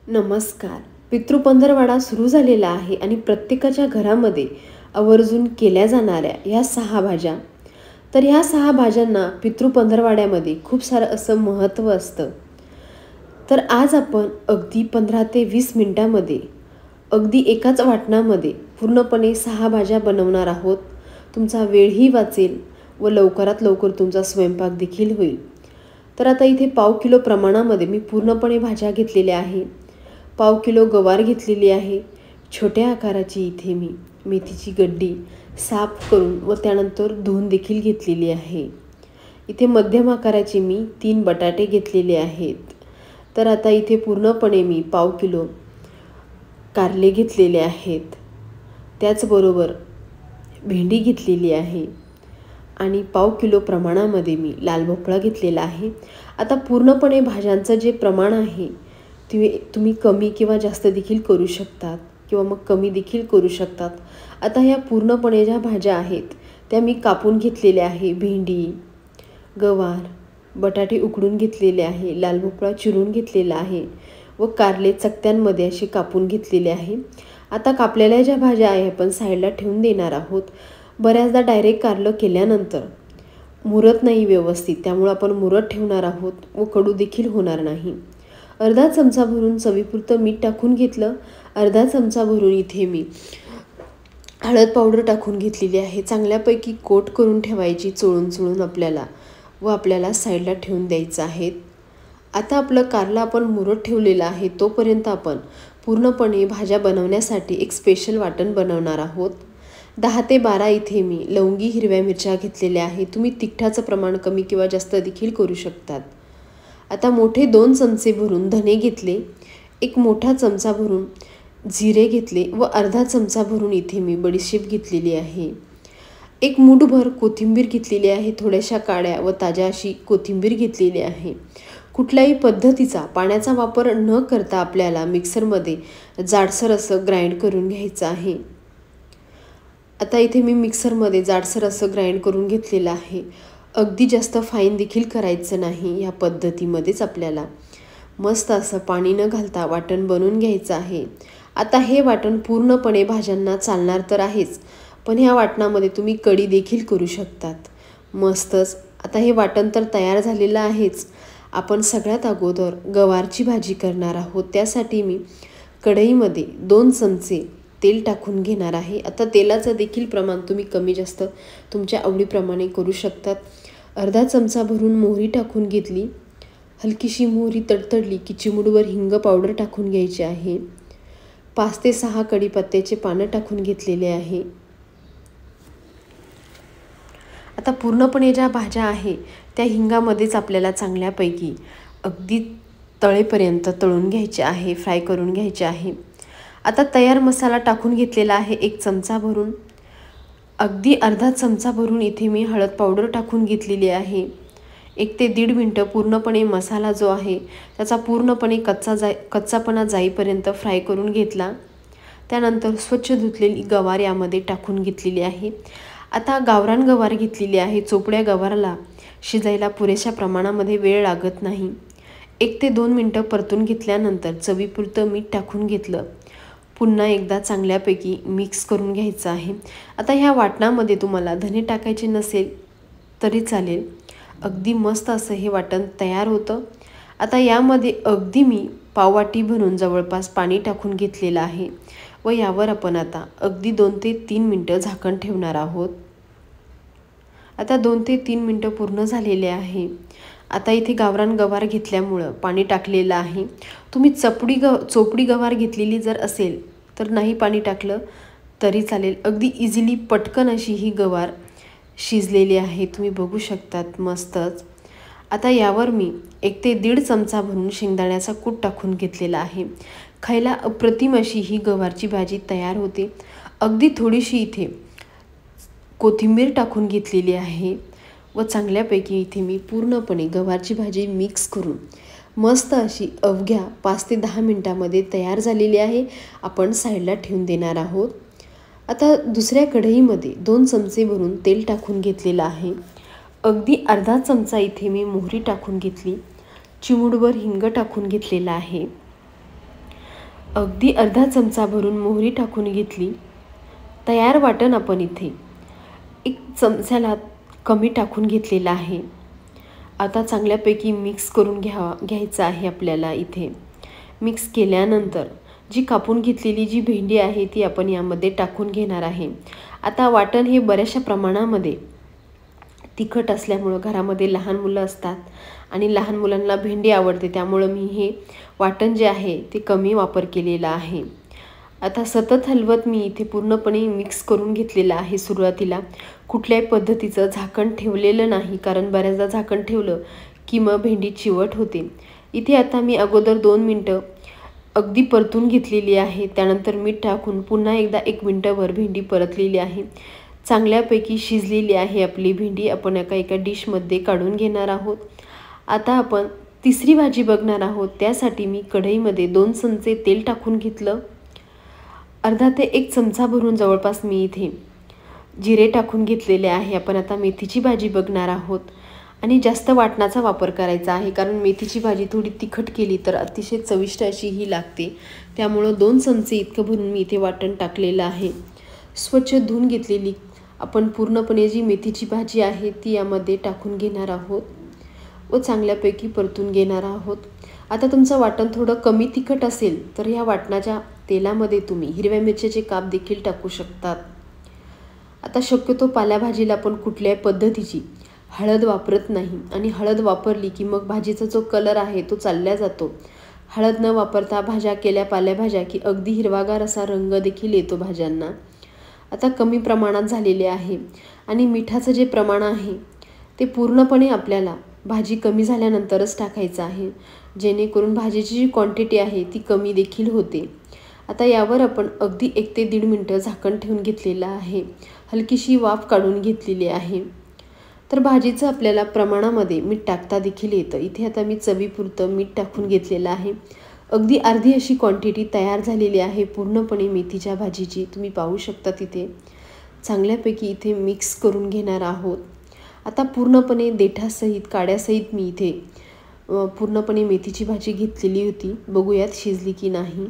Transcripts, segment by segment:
नमस्कार. पितृपंधरवडा सुरू झालेला आहे आणि प्रत्येकाच्या घरामध्ये आवर्जून केल्या जाणाऱ्या ह्या 6 भाज्या. तर ह्या 6 भाज्यांना पितृपंधरवाड्यामध्ये खूप सारं असं महत्त्व असतं. तर आज आपण अगदी 15 ते 20 मिनिटांमध्ये अगदी एकाच वाटणामध्ये पूर्णपणे 6 भाज्या बनवणार आहोत. तुमचा वेळही वाचेल व लवकरात लवकर तुमचा स्वयंपाक देखील होईल. तर आता इथे पाव किलो प्रमाणामध्ये मी पूर्णपणे भाज्या घेतलेल्या आहे. पाव किलो गवार घेतलेली आहे. छोट्या आकाराची इथे मी मेथीची गड्डी साफ करून व त्यानंतर धुवून देखील घेतलेली आहे. इथे मध्यम आकाराचे मी 3 बटाटे घेतलेले आहेत. तर आता इथे पूर्णपणे मी पाव किलो कारले घेतलेले आहेत. त्याचबरोबर भेंडी घेतलेली आहे आणि पाव किलो प्रमाणामध्ये मी लाल भोपळा घेतलेला आहे. आता पूर्णपणे भाज्यांचं जे प्रमाण आहे तुम्ही कमी किंवा जास्त देखील करू शकतात किंवा मग कमी देखील करू शकतात. आता ह्या पूर्णपणे ज्या भाज्या आहेत त्या मी कापून घेतलेल्या आहे. भेंडी, गवार, बटाटे उकडून घेतलेले आहे, लाल भोपळा चिरून घेतलेला आहे व कारले चकत्यांमध्ये असे कापून घेतलेले आहे. आता कापलेल्या ज्या भाज्या आहे आपण साईडला ठेवून देणार आहोत. बऱ्याचदा डायरेक्ट कारलं केल्यानंतर मुरत नाही व्यवस्थित, त्यामुळे आपण मुरत ठेवणार आहोत व कडू देखील होणार नाही. अर्धा चमचा भरून चवीपुरतं मीठ टाकून घेतलं. अर्धा चमचा भरून इथे मी हळद पावडर टाकून घेतलेली आहे. चांगल्यापैकी कोट करून ठेवायची चोळून आपल्याला साईडला ठेवून द्यायचं आहे. आता आपलं कारलं आपण मुरत ठेवलेलं आहे, तोपर्यंत आपण पूर्णपणे भाज्या बनवण्यासाठी एक स्पेशल वाटण बनवणार आहोत. 10 ते 12 इथे मी लवंगी हिरव्या मिरच्या घेतलेल्या आहे. तुम्ही तिखटाचं प्रमाण कमी किंवा जास्त देखील करू शकतात. आता मोठे 2 चमचे भरून धने घेतले, 1 मोठा चमचा भरून जिरे घेतले व अर्धा चमचा भरून इथे मी बडीशेप घेतलेली आहे. 1 मूठभर कोथिंबीर घेतलेली आहे. थोड्याशा काळ्या व ताज्या अशी कोथिंबीर घेतलेली आहे. कुठल्याही पद्धतीचा पाण्याचा वापर न करता आपल्याला मिक्सरमध्ये जाडसर असं ग्राइंड करून घ्यायचं आहे. आता इथे मी मिक्सरमध्ये जाडसर असं ग्राइंड करून घेतलेलं आहे. अगदी जास्त फाईन देखील करायचं नाही. या पद्धतीमध्येच आपल्याला मस्त असं पाणी न घालता वाटण बनवून घ्यायचं आहे. आता हे वाटण पूर्णपणे भाज्यांना चालणार तर आहेच, पण ह्या वाटणामध्ये तुम्ही कढी देखील करू शकतात. मस्तच. आता हे वाटण तर तयार झालेलं आहेच. आपण सगळ्यात अगोदर गवारची भाजी करणार आहोत. त्यासाठी मी कढईमध्ये 2 चमचे तेल टाकून घेणार आहे. आता तेलाचं देखील प्रमाण तुम्ही कमी जास्त तुमच्या आवडीप्रमाणे करू शकतात. अर्धा चमचा भरून मोहरी टाकून घेतली. हलकीशी मोहरी तडतडली की चिमूटभर हिंग पावडर टाकून घ्यायची आहे. 5 ते 6 कढीपत्त्याचे पानं टाकून घेतलेले आहे. आता पूर्णपणे ज्या भाज्या आहे त्या हिंगामध्येच आपल्याला चांगल्यापैकी अगदी तळेपर्यंत तळून घ्यायचे आहे, फ्राय करून घ्यायचे आहे. आता तयार मसाला टाकून घेतलेला आहे 1 चमचा भरून. अगदी अर्धा चमचा भरून इथे मी हळद पावडर टाकून घेतलेली आहे. 1 ते 1.5 मिनटं पूर्णपणे मसाला जो आहे त्याचा पूर्णपणे कच्चापणा जाईपर्यंत फ्राय करून घेतला. त्यानंतर स्वच्छ धुतलेली गवार यामध्ये टाकून घेतलेली आहे. आता गावरान गवार घेतलेली आहे. चोपड्या गवाराला शिजायला पुरेशा प्रमाणामध्ये वेळ लागत नाही. 1 ते 2 मिनटं परतून घेतल्यानंतर चवीपुरतं मीठ टाकून घेतलं. पुन्हा एकदा चांगल्यापैकी मिक्स करून घ्यायचं आहे. आता ह्या वाटणामध्ये तुम्हाला धने टाकायचे नसेल तरी चालेल. अगदी मस्त असं हे वाटण तयार होतं. आता यामध्ये अगदी मी पाववाटी भरून जवळपास पाणी टाकून घेतलेलं आहे व यावर आपण आता अगदी 2 ते 3 मिनटं झाकण ठेवणार आहोत. आता 2 ते 3 मिनटं पूर्ण झालेले आहे. आता इथे गावरान गवार घेतल्यामुळं पाणी टाकलेलं आहे. तुम्ही चोपडी गवार घेतलेली जर असेल तर नाही पाणी टाकलं तरी चालेल. अगदी इझिली पटकन अशी ही गवार शिजलेली आहे. तुम्ही बघू शकतात मस्तच. आता यावर मी 1 ते 1.5 चमचा भरून शेंगदाण्याचा कूट टाकून घेतलेला आहे. खायला अप्रतिम अशी ही गवारची भाजी तयार होते. अगदी थोडीशी इथे कोथिंबीर टाकून घेतलेली आहे व चांगल्यापैकी इथे मी पूर्णपणे गवारची भाजी मिक्स करून मस्त अशी अवघ्या 5 ते 10 मिनटामध्ये तयार झालेली आहे. आपण साईडला ठेवून देणार आहोत. आता दुसऱ्या कढईमध्ये 2 चमचे भरून तेल टाकून घेतलेलं आहे. अगदी अर्धा चमचा इथे मी मोहरी टाकून घेतली. चिमूटभर हिंग टाकून घेतलेला आहे. अगदी अर्धा चमचा भरून मोहरी टाकून घेतली. तयार वाटण आपण इथे 1 चमच्याला कमी टाकून घेतलेलं आहे. आता चांगल्यापैकी मिक्स करून घ्यायचं आहे आपल्याला. इथे मिक्स केल्यानंतर जी कापून घेतलेली जी भेंडी आहे ती आपण यामध्ये टाकून घेणार आहे. आता वाटण हे बऱ्याचशा प्रमाणामध्ये तिखट असल्यामुळं घरामध्ये लहान मुलं असतात आणि लहान मुलांना भेंडी आवडते, त्यामुळं मी हे वाटण जे आहे ते कमी वापर केलेला आहे. आता सतत हलवत मी इथे पूर्णपणे मिक्स करून घेतलेलं आहे. सुरुवातीला कुठल्याही पद्धतीचं झाकण ठेवलेलं नाही, कारण बऱ्याचदा झाकण ठेवलं की मग भेंडी चिवट होते. इथे आता मी अगोदर 2 मिनटं अगदी परतून घेतलेली आहे. त्यानंतर मीठ टाकून पुन्हा एकदा 1 मिनटभर भेंडी परतलेली आहे. चांगल्यापैकी शिजलेली आहे आपली भेंडी. आपण एका डिशमध्ये काढून घेणार आहोत. आता आपण तिसरी भाजी बघणार आहोत. त्यासाठी मी कढईमध्ये 2 चमचे तेल टाकून घेतलं. अर्धा ते 1 चमचा भरून जवळपास मी इथे जिरे टाकून घेतलेले आहे. आपण आता मेथीची भाजी बघणार आहोत आणि जास्त वाटणाचा वापर करायचा आहे, कारण मेथीची भाजी थोडी तिखट केली तर अतिशय चविष्ट अशी ही लागते. त्यामुळं 2 चमचे इतकं भरून मी इथे वाटण टाकलेलं आहे. स्वच्छ धुवून घेतलेली आपण पूर्णपणे जी मेथीची भाजी आहे ती यामध्ये टाकून घेणार आहोत व चांगल्यापैकी परतून घेणार आहोत. आता तुमचं वाटण थोडं कमी तिखट असेल तर ह्या वाटणाच्या तेलामध्ये तुम्ही हिरव्या मिरच्याचे काप देखील टाकू शकतात. आता शक्यतो पालेभाजीला आपण कुठल्याही पद्धतीची हळद वापरत नाही आणि हळद वापरली की मग भाजीचा जो कलर आहे तो चालला जातो. हळद न वापरता भाज्या केल्या पालेभाज्या की अगदी हिरवागार असा रंग देखील येतो भाज्यांना. आता कमी प्रमाणात झालेले आहे आणि मिठाचं जे प्रमाण आहे ते पूर्णपणे आपल्याला भाजी कमी झाल्यानंतरच टाकायचं आहे, जेणेकरून भाजीची जी क्वांटिटी आहे ती कमी देखील होते. आता यावर आपण अगदी 1 ते 1.5 मिनटं झाकण ठेवून घेतलेलं आहे. हलकीशी वाफ काढून घेतलेली आहे. तर भाजीचं आपल्याला प्रमाणामध्ये मीठ टाकता देखील येतं. इथे आता मी चवीपुरतं मीठ टाकून घेतलेलं आहे. अगदी अर्धी अशी क्वांटिटी तयार झालेली आहे पूर्णपणे मेथीच्या भाजीची. तुम्ही पाहू शकता तिथे चांगल्यापैकी इथे मिक्स करून घेणार आहोत. आता पूर्णपणे देठासहित काड्यासहित मी इथे पूर्णपणे मेथीची भाजी घेतलेली होती. बघूयात शिजली की नाही.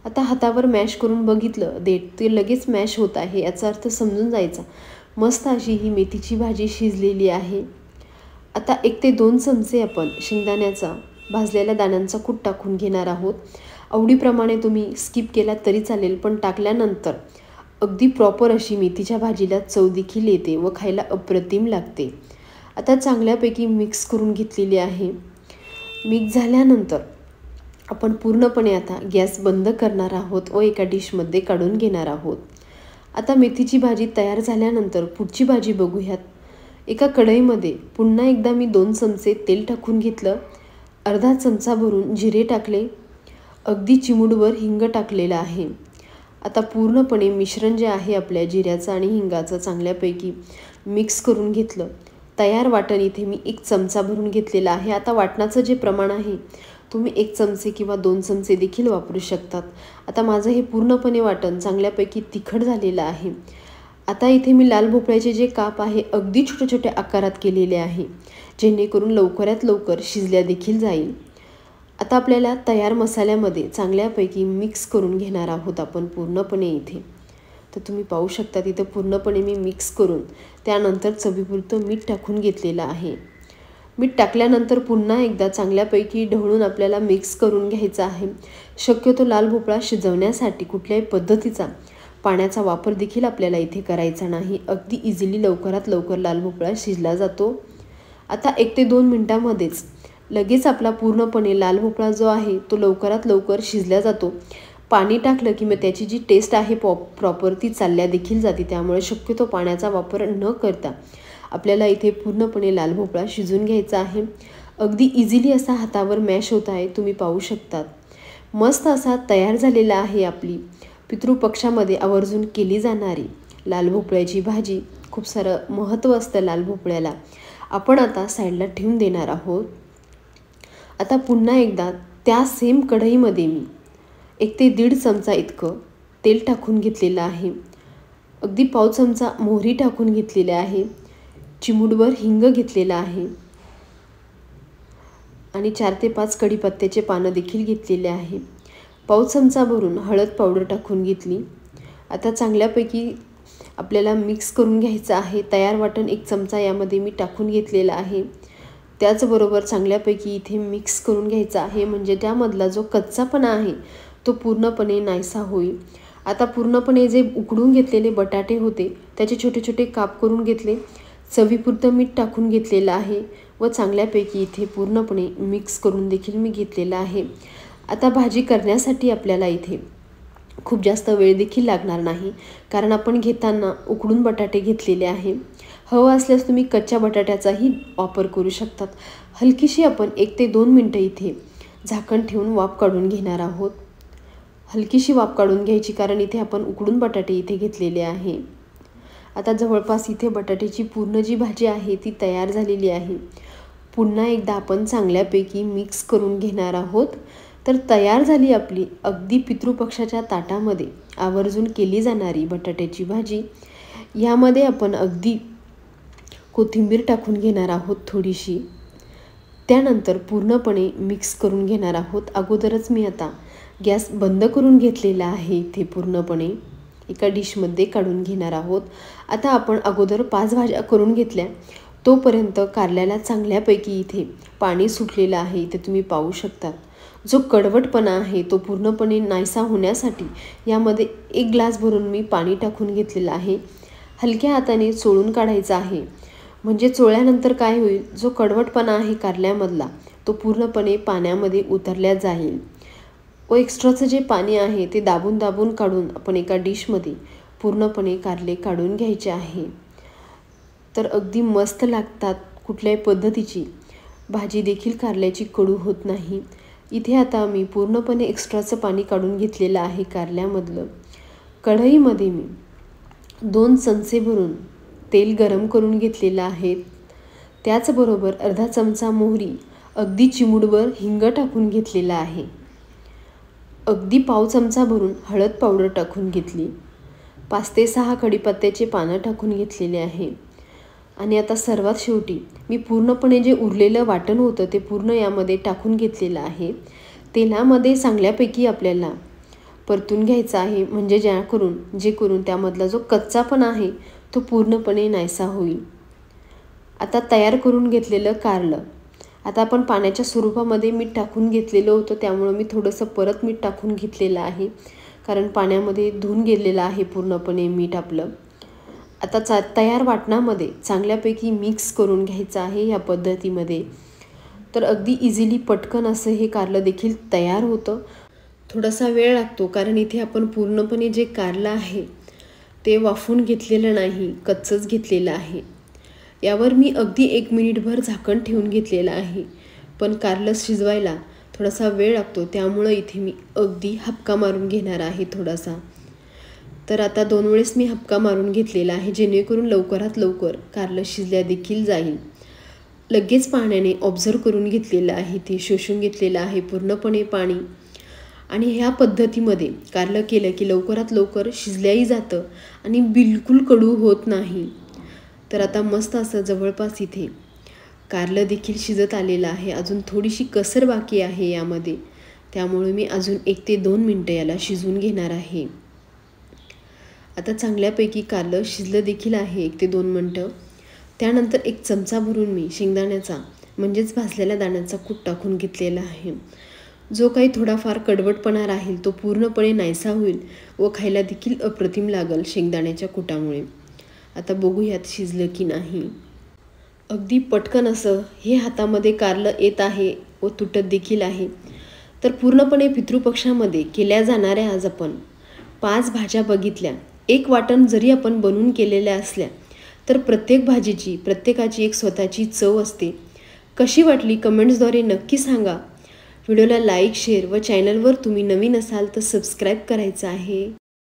आता हातावर मॅश करून बघितलं देठ ते लगेच मॅश होत आहे, याचा अर्थ समजून जायचा मस्त अशी ही मेथीची भाजी शिजलेली आहे. आता 1 ते 2 चमचे आपण शेंगदाण्याचा भाजलेल्या दाण्यांचा कूट टाकून घेणार आहोत. आवडीप्रमाणे तुम्ही स्किप केला तरी चालेल, पण टाकल्यानंतर अगदी प्रॉपर अशी मेथीच्या भाजीला चव देखील येते व खायला अप्रतिम लागते. आता चांगल्यापैकी मिक्स करून घेतलेली आहे. मिक्स झाल्यानंतर आपण पूर्णपणे आता गॅस बंद करणार आहोत व एका डिशमध्ये काढून घेणार आहोत. आता मेथीची भाजी तयार झाल्यानंतर पुढची भाजी बघूयात. एका कढईमध्ये पुन्हा एकदा मी 2 चमचे तेल टाकून घेतलं. अर्धा चमचा भरून जिरे टाकले. अगदी चिमूटभर हिंग टाकलेलं आहे. आता पूर्णपणे मिश्रण जे आहे आपल्या जिऱ्याचं आणि हिंगाचं चांगल्यापैकी मिक्स करून घेतलं. तयार वाटण इथे मी 1 चमचा भरून घेतलेलं आहे. आता वाटणाचं जे प्रमाण आहे तुम्ही 1 चमचे किंवा 2 चमचे देखील वापरू शकतात. आता माझं हे पूर्णपणे वाटण चांगल्यापैकी तिखट झालेलं आहे. आता इथे मी लाल भोपळ्याचे जे काप आहे अगदी छोट्या छोट्या आकारात केलेले आहे, जेणेकरून लवकरात लवकर शिजल्या देखील जाईल. आता आपल्याला तयार मसाल्यामध्ये चांगल्यापैकी मिक्स करून घेणार आहोत आपण पूर्णपणे इथे. तर तुम्ही पाहू शकता तिथं पूर्णपणे मी मिक्स करून त्यानंतर चवीपुरतं मीठ टाकून घेतलेलं आहे. मीठ टाकल्यानंतर पुन्हा एकदा चांगल्यापैकी ढवळून आपल्याला मिक्स करून घ्यायचं आहे. शक्यतो लाल भोपळा शिजवण्यासाठी कुठल्याही पद्धतीचा पाण्याचा वापर देखील आपल्याला इथे करायचा नाही. अगदी इझिली लवकरात लवकर लाल भोपळा शिजला जातो. आता 1 ते 2 मिनटामध्येच लगेच आपला पूर्णपणे लाल भोपळा जो आहे तो लवकरात लवकर शिजला जातो. पाणी टाकलं की मग त्याची जी टेस्ट आहे प्रॉपर ती चालल्या देखील जाते. त्यामुळे शक्यतो पाण्याचा वापर न करता आपल्याला इथे पूर्णपणे लाल भोपळा शिजून घ्यायचा आहे. अगदी इझिली असा हातावर मॅश होत आहे, तुम्ही पाहू शकतात. मस्त असा तयार झालेला आहे आपली पितृपक्षामध्ये आवर्जून केली जाणारी लाल भोपळ्याची भाजी. खूप सारं महत्त्व असतं लाल भोपळ्याला. आपण आता साईडला ठेवून देणार आहोत. आता पुन्हा एकदा त्या सेम कढईमध्ये मी 1 ते 1.5 चमचा इतकं तेल टाकून घेतलेलं आहे. अगदी पाव चमचा मोहरी टाकून घेतलेली आहे. चिमूटभर हिंग घेतलेला आहे आणि 4 ते 5 कढीपत्त्याचे पानं देखील घेतलेले आहे. पाव चमचा भरून हळद पावडर टाकून घेतली। आता चांगल्यापैकी आपल्याला मिक्स करून घ्यायचं आहे। तयार वाटण 1 चमचा यामध्ये मी टाकून घेतलेला आहे। त्याचबरोबर चांगल्यापैकी इथे मिक्स करून घ्यायचं आहे, म्हणजे त्यामधला जो कच्चापणा आहे तो पूर्णपणे नाहीसा होईल। आता पूर्णपणे जे उकडून घेतलेले बटाटे होते त्याचे छोटे छोटे काप करून घेतले। चवीपुरतं मीठ टाकून घेतलेलं आहे व चांगल्यापैकी इथे पूर्णपणे मिक्स करून देखील मी घेतलेलं आहे। आता भाजी करण्यासाठी आपल्याला इथे खूप जास्त वेळ देखील लागणार नाही, कारण आपण घेताना उकडून बटाटे घेतलेले आहे। हवं असल्यास तुम्ही कच्च्या बटाट्याचाही वापर करू शकतात। हलकीशी आपण 1 ते 2 मिनिटं इथे झाकण ठेवून वाफ काढून घेणार आहोत। हलकीशी वाफ काढून घ्यायची, कारण इथे आपण उकडून बटाटे इथे घेतलेले आहे। आता जवळपास इथे बटाट्याची पूर्ण जी भाजी आहे ती तयार झालेली आहे। पुन्हा एकदा आपण चांगल्यापैकी मिक्स करून घेणार आहोत। तर तयार झाली आपली अगदी पितृपक्षाच्या ताटामध्ये आवर्जून केली जाणारी बटाट्याची भाजी। यामध्ये आपण अगदी कोथिंबीर टाकून घेणार आहोत थोडीशी। त्यानंतर पूर्णपणे मिक्स करून घेणार आहोत। अगोदरच मी आता गॅस बंद करून घेतलेला आहे। इथे पूर्णपणे एका डिशमध्ये काढून घेणार आहोत। आता आपण अगोदर 5 भाज्या करून घेतल्या, तोपर्यंत कारल्याला चांगल्यापैकी इथे पाणी सुटलेलं आहे। इथे तुम्ही पाहू शकता जो कडवटपणा आहे तो पूर्णपणे नाहीसा होण्यासाठी यामध्ये 1 ग्लास भरून मी पाणी टाकून घेतलेलं आहे। हलक्या हाताने चोळून काढायचं आहे, म्हणजे चोळल्यानंतर काय होईल, जो कडवटपणा आहे कारल्यामधला तो पूर्णपणे पाण्यामध्ये उतरल्या जाईल व एक्स्ट्राचं जे पाणी आहे ते दाबून दाबून काढून आपण एका डिशमध्ये पूर्णपणे कारले काढून घ्यायचे आहे। तर अगदी मस्त लागतात। कुठल्याही पद्धतीची भाजी देखील कारल्याची कडू होत नाही। इथे आता मी पूर्णपणे एक्स्ट्राचं पाणी काढून घेतलेलं आहे कारल्यामधलं। कढईमध्ये मी 2 चमचे भरून तेल गरम करून घेतलेलं आहे। त्याचबरोबर अर्धा चमचा मोहरी, अगदी चिमूटभर हिंग टाकून घेतलेला आहे। अगदी पाव चमचा भरून हळद पावडर टाकून घेतली। 5 ते 6 कढीपत्त्याचे पानं टाकून घेतलेले आहे। आणि आता सर्वात शेवटी मी पूर्णपणे जे उरलेलं वाटण होतं ते पूर्ण यामध्ये टाकून घेतलेलं आहे। तेलामध्ये चांगल्यापैकी आपल्याला परतून घ्यायचं आहे, म्हणजे जेणेकरून त्यामधला जो कच्चापणा आहे तो पूर्णपणे नाहीसा होईल। आता तयार करून घेतलेलं कारलं आता आपण पाण्याच्या स्वरूपामध्ये मीठ टाकून घेतलेलं होतं, त्यामुळे मी थोडंसं परत मीठ टाकून घेतलेलं आहे, कारण पाण्यामध्ये धुवून गेलेलं आहे पूर्णपणे मीठ आपलं। आता तयार वाटणामध्ये चांगल्यापैकी मिक्स करून घ्यायचं आहे या पद्धतीमध्ये। तर अगदी इझिली पटकन असं हे कारलं देखील तयार होतं। थोडासा वेळ लागतो, कारण इथे आपण पूर्णपणे जे कारलं आहे ते वाफून घेतलेलं नाही, कच्चंच घेतलेलं आहे। यावर मी अगदी 1 मिनिटभर झाकण ठेवून घेतलेलं आहे, पण कारलं शिजवायला थोडासा वेळ लागतो, त्यामुळे इथे मी अगदी हबका मारून घेणार आहे थोडासा। तर आता 2 वेळेस मी हबका मारून घेतलेला आहे, जेणेकरून लवकरात लवकर कारलं शिजल्या देखील जाईल। लगेच पाण्याने ऑब्झर्व करून घेतलेलं आहे, ते शोषून घेतलेलं आहे पूर्णपणे पाणी। आणि ह्या पद्धतीमध्ये कारलं केलं की लवकरात लवकर शिजल्याही जातं आणि बिलकुल कडू होत नाही। तर आता मस्त असं जवळपास इथे कारलं देखील शिजत आलेलं आहे। अजून थोडीशी कसर बाकी आहे यामध्ये, त्यामुळे मी अजून 1 ते 2 मिनिटं याला शिजवून घेणार आहे। आता चांगल्यापैकी कारलं शिजलं देखील आहे 1 ते 2 मिनिटं। त्यानंतर 1 चमचा भरून मी शेंगदाण्याचा म्हणजेच भाजलेल्या दाण्याचा कूट टाकून घेतलेला आहे। जो काही थोडाफार कडवटपणा राहील तो पूर्णपणे नाहीसा होईल व खायला देखील अप्रतिम लागेल शेंगदाण्याच्या कुटामुळे। आता बघूयात शिजलं की नाही। अगदी पटकन असं हे हातामध्ये कारलं येत आहे व तुटत देखील आहे। तर पूर्णपणे पितृपक्षामध्ये केल्या जाणाऱ्या आज आपण 5 भाज्या बघितल्या। 1 वाटण जरी आपण बनवून केलेल्या असल्या तर प्रत्येक भाजीची प्रत्येकाची एक स्वतःची चव असते। कशी वाटली कमेंट्सद्वारे नक्की सांगा। व्हिडिओला लाईक, शेअर व चॅनलवर तुम्ही नवीन असाल तर सबस्क्राईब करायचं आहे।